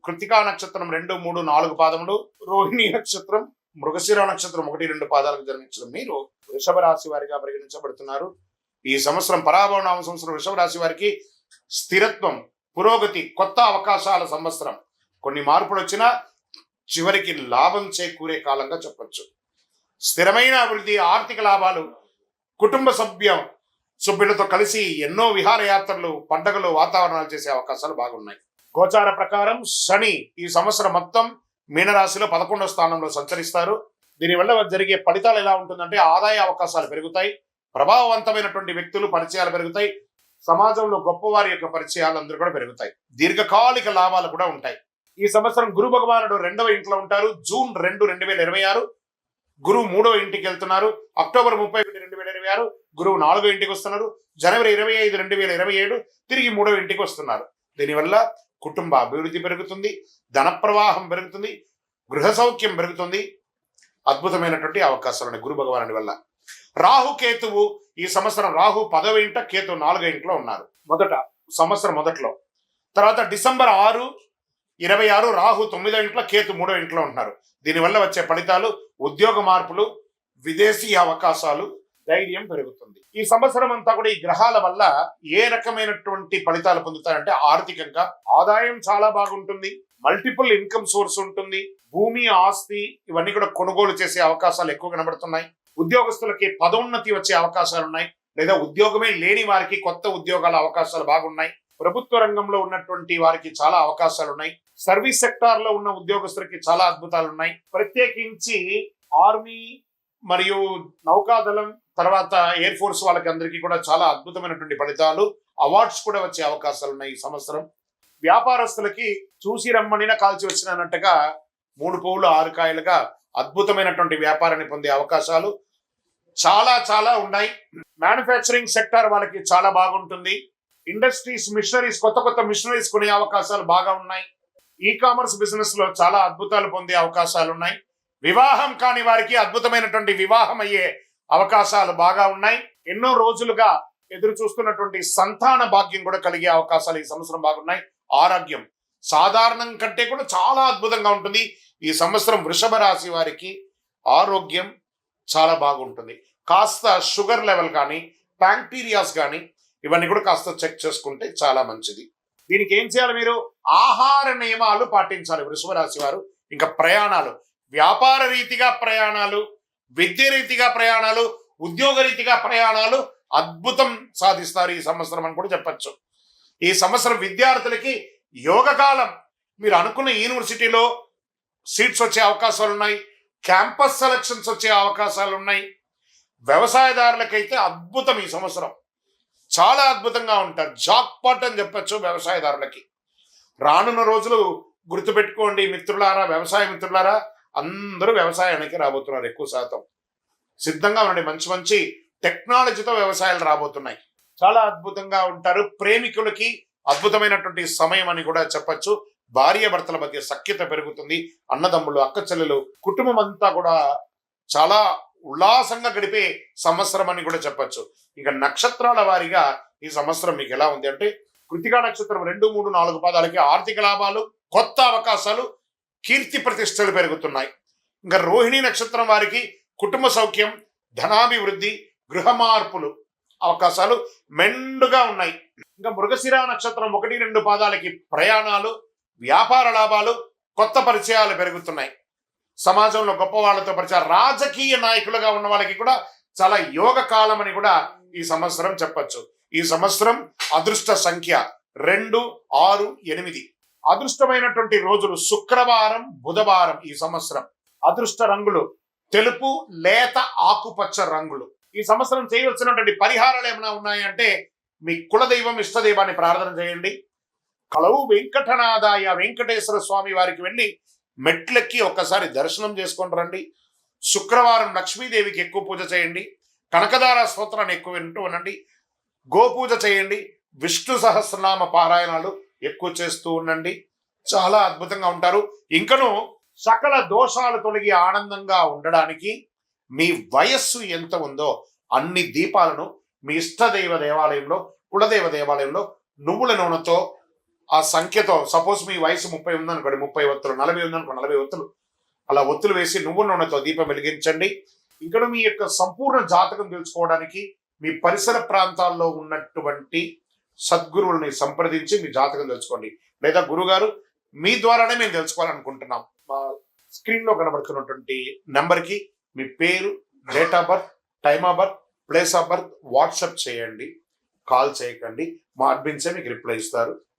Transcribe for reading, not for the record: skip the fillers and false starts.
కృతికా నక్షత్రం 2, 3, 4 పాదములు, రోహిణి నక్షత్రం, మృగశిర నక్షత్రం 1, 2 పాదాలకు జన్మించిన మీరు వృషభ రాశి వారిగా పరిగణించబడుతున్నారు. ఈ సంవత్సరం పరాభవనామ సంవత్సరం వృషభ రాశి వారికి స్థిరత్వం, పురోగతి, కొత్త అవకాశాల సంవత్సరం. కొన్ని మార్పులు వచ్చినా చివరికి లాభం చేకూరే కాలంగా చెప్పొచ్చు. స్థిరమైన అభివృద్ధి, ఆర్థిక లాభాలు, కుటుంబ సభ్యులతో కలిసి ఎన్నో విహారయాత్రలు, పండగలు, వాతావరణాలు చేసే అవకాశాలు బాగున్నాయి. గోచార ప్రకారం శని ఈ సంవత్సరం మొత్తం మీనరాశిలో 11వ స్థానంలో సంచరిస్తారు. దీనివల్ల జరిగే ఫలితాలు ఎలా ఉంటుందంటే ఆదాయ అవకాశాలు పెరుగుతాయి, ప్రభావవంతమైనటువంటి వ్యక్తులు పరిచయాలు పెరుగుతాయి, సమాజంలో గొప్పవారి యొక్క పరిచయాలు అందరూ కూడా పెరుగుతాయి, దీర్ఘకాలిక లాభాలు కూడా ఉంటాయి. ఈ సంవత్సరం గురు భగవానుడు 2వ ఇంట్లో ఉంటారు. జూన్ 2, 2026 గురువు 3వ ఇంటికి వెళ్తున్నారు. అక్టోబర్ 31, 2026 గురువు 4వ ఇంటికి వస్తున్నారు. జనవరి 25, 2027 తిరిగి 3వ ఇంటికి వస్తున్నారు. దీనివల్ల కుటుంబ అభివృద్ధి పెరుగుతుంది, ధన ప్రవాహం పెరుగుతుంది, గృహ సౌఖ్యం పెరుగుతుంది. అద్భుతమైనటువంటి అవకాశాలు ఉన్నాయి గురు భగవానుడి వల్ల. రాహు కేతువు ఈ సంవత్సరం రాహు 10వ ఇంట, కేతు 4వ ఇంట్లో ఉన్నారు సంవత్సరం మొదట్లో. తర్వాత డిసెంబర్ 6, 26 రాహు 9వ ఇంట్లో, కేతు 3వ ఇంట్లో ఉంటున్నారు. దీనివల్ల వచ్చే ఫలితాలు ఉద్యోగ మార్పులు, విదేశీ అవకాశాలు, ధైర్యం పెరుగుతుంది. ఈ సంవత్సరం అంతా కూడా ఈ గ్రహాల వల్ల ఏ రకమైనటువంటి ఫలితాలు పొందుతారంటే ఆర్థికంగా ఆదాయం చాలా బాగుంటుంది, మల్టిపుల్ ఇన్కమ్ సోర్స్ ఉంటుంది, భూమి, ఆస్తి ఇవన్నీ కూడా కొనుగోలు చేసే అవకాశాలు ఎక్కువ కనబడుతున్నాయి. ఉద్యోగస్తులకి పదోన్నతి వచ్చే అవకాశాలు ఉన్నాయి, లేదా ఉద్యోగమే లేని వారికి కొత్త ఉద్యోగాల అవకాశాలు బాగున్నాయి. ప్రభుత్వ రంగంలో ఉన్నటువంటి వారికి చాలా అవకాశాలు ఉన్నాయి. సర్వీస్ సెక్టార్ లో ఉన్న ఉద్యోగస్తులకి చాలా అద్భుతాలు ఉన్నాయి. ప్రత్యేకించి ఆర్మీ మరియు నౌకాదళం, తర్వాత ఎయిర్ ఫోర్స్ వాళ్ళకి అందరికీ కూడా చాలా అద్భుతమైనటువంటి ఫలితాలు, అవార్డ్స్ కూడా వచ్చే అవకాశాలు ఉన్నాయి ఈ సంవత్సరం. వ్యాపారస్తులకి చూసి రమ్మనిన కాల్చి వచ్చినట్టుగా 3 పువ్వులు 6 కాయలుగా అద్భుతమైనటువంటి వ్యాపారాన్ని పొందే అవకాశాలు చాలా ఉన్నాయి. మ్యానుఫ్యాక్చరింగ్ సెక్టార్ వాళ్ళకి చాలా బాగుంటుంది. ఇండస్ట్రీస్, మిషనరీస్, కొత్త మిషనరీస్ కొనే అవకాశాలు బాగా ఉన్నాయి. ఈ కామర్స్ బిజినెస్ లో చాలా అద్భుతాలు పొందే అవకాశాలు ఉన్నాయి. వివాహం కాని వారికి అద్భుతమైనటువంటి వివాహం అయ్యే అవకాశాలు బాగా ఉన్నాయి. ఎన్నో రోజులుగా ఎదురు చూస్తున్నటువంటి సంతాన భాగ్యం కూడా కలిగే అవకాశాలు ఈ సంవత్సరం బాగున్నాయి. ఆరోగ్యం సాధారణం కంటే కూడా చాలా అద్భుతంగా ఉంటుంది. ఈ సంవత్సరం వృషభ రాశి వారికి ఆరోగ్యం చాలా బాగుంటుంది. కాస్త షుగర్ లెవెల్ కానీ, బ్యాక్టీరియాస్ కానీ ఇవన్నీ కూడా కాస్త చెక్ చేసుకుంటే చాలా మంచిది. దీనికి ఏం చేయాలి? మీరు ఆహార నియమాలు పాటించాలి వృషభ రాశి వారు. ఇంకా ప్రయాణాలు, వ్యాపార రీతిగా ప్రయాణాలు, విద్య రీతిగా ప్రయాణాలు, ఉద్యోగ రీతిగా ప్రయాణాలు అద్భుతం సాధిస్తారు ఈ సంవత్సరం అని కూడా చెప్పచ్చు. ఈ సంవత్సరం విద్యార్థులకి యోగకాలం. మీరు అనుకున్న యూనివర్సిటీలో సీట్స్ వచ్చే అవకాశాలు ఉన్నాయి, క్యాంపస్ సెలక్షన్స్ వచ్చే అవకాశాలు ఉన్నాయి. వ్యవసాయదారులకైతే అద్భుతం, ఈ సంవత్సరం చాలా అద్భుతంగా ఉంటారు. జాక్పాట్ అని చెప్పచ్చు వ్యవసాయదారులకి. రానున్న రోజులు గుర్తుపెట్టుకోండి మిత్రులారా, వ్యవసాయ మిత్రులారా, అందరూ వ్యవసాయానికి రాబోతున్నారు. ఎక్కువ శాతం సిద్ధంగా ఉండండి. మంచి టెక్నాలజీతో వ్యవసాయాలు రాబోతున్నాయి. చాలా అద్భుతంగా ఉంటారు. ప్రేమికులకి అద్భుతమైనటువంటి సమయం అని కూడా చెప్పచ్చు. భార్య భర్తల మధ్య సఖ్యత పెరుగుతుంది. అన్నదమ్ములు, అక్క చెల్లెలు, కుటుంబం అంతా కూడా చాలా ఉల్లాసంగా గడిపే సంవత్సరం అని కూడా చెప్పచ్చు. ఇక నక్షత్రాల వారిగా ఈ సంవత్సరం మీకు ఎలా ఉంది అంటే, కృతికా నక్షత్రం 2, 3, 4 పాదాలకి ఆర్థిక లాభాలు, కొత్త అవకాశాలు, కీర్తి ప్రతిష్టలు పెరుగుతున్నాయి. ఇంకా రోహిణి నక్షత్రం వారికి కుటుంబ సౌఖ్యం, ధనాభివృద్ధి, గృహ మార్పులు అవకాశాలు మెండుగా ఉన్నాయి. ఇంకా మృగశిర నక్షత్రం 1, 2 పాదాలకి ప్రయాణాలు, వ్యాపార లాభాలు, కొత్త పరిచయాలు పెరుగుతున్నాయి. సమాజంలో గొప్ప వాళ్ళతో పరిచయాలు, రాజకీయ నాయకులుగా ఉన్న వాళ్ళకి కూడా చాలా యోగ కాలం అని కూడా ఈ సంవత్సరం చెప్పచ్చు. ఈ సంవత్సరం అదృష్ట సంఖ్య 2, 6, 8. అదృష్టమైనటువంటి రోజులు శుక్రవారం, బుధవారం. ఈ సంవత్సరం అదృష్ట రంగులు తెలుపు, లేత ఆకుపచ్చ రంగులు. ఈ సంవత్సరం చేయవలసినటువంటి పరిహారాలు ఏమైనా ఉన్నాయంటే, మీ కులదైవం, ఇష్టదైవాన్ని ప్రార్థన చేయండి. కలవు వెంకటనాథాయ వెంకటేశ్వర స్వామి వారికి వెళ్ళి మెట్లెక్కి ఒక్కసారి దర్శనం చేసుకొని రండి. శుక్రవారం లక్ష్మీదేవికి ఎక్కువ పూజ చేయండి. కనకదార స్తోత్రాన్ని ఎక్కువ వింటూ ఉండండి. గోపూజ చేయండి. విష్ణు సహస్రనామ పారాయణాలు ఎక్కువ చేస్తూ ఉండండి. చాలా అద్భుతంగా ఉంటారు. ఇంకను సకల దోషాలు తొలగి ఆనందంగా ఉండడానికి మీ వయస్సు ఎంత ఉందో అన్ని దీపాలను మీ ఇష్టదైవ దేవాలయంలో, కులదైవ దేవాలయంలో నువ్వుల నూనెతో ఆ సంఖ్యతో సపోజ్ మీ వయసు 30 ఉందనుకోండి, 30 ఒత్తులు, 40 ఉందనుకో 40 ఒత్తులు, అలా ఒత్తులు వేసి నువ్వుల నూనెతో దీపం వెలిగించండి. ఇక్కడ మీ యొక్క సంపూర్ణ జాతకం తెలుసుకోవడానికి మీ పరిసర ప్రాంతాల్లో ఉన్నటువంటి సద్గురువుల్ని సంప్రదించి మీ జాతకం తెలుసుకోండి. లేదా గురుగారు మీ ద్వారానే మేము తెలుసుకోవాలనుకుంటున్నాం, మా స్క్రీన్ లో కనబడుతున్నటువంటి నెంబర్ కి మీ పేరు, date of birth, time of birth, place of birth WhatsApp చేయండి. కాల్ చేయకండి, మా అడ్మిన్సే మీకు రిప్లై ఇస్తారు.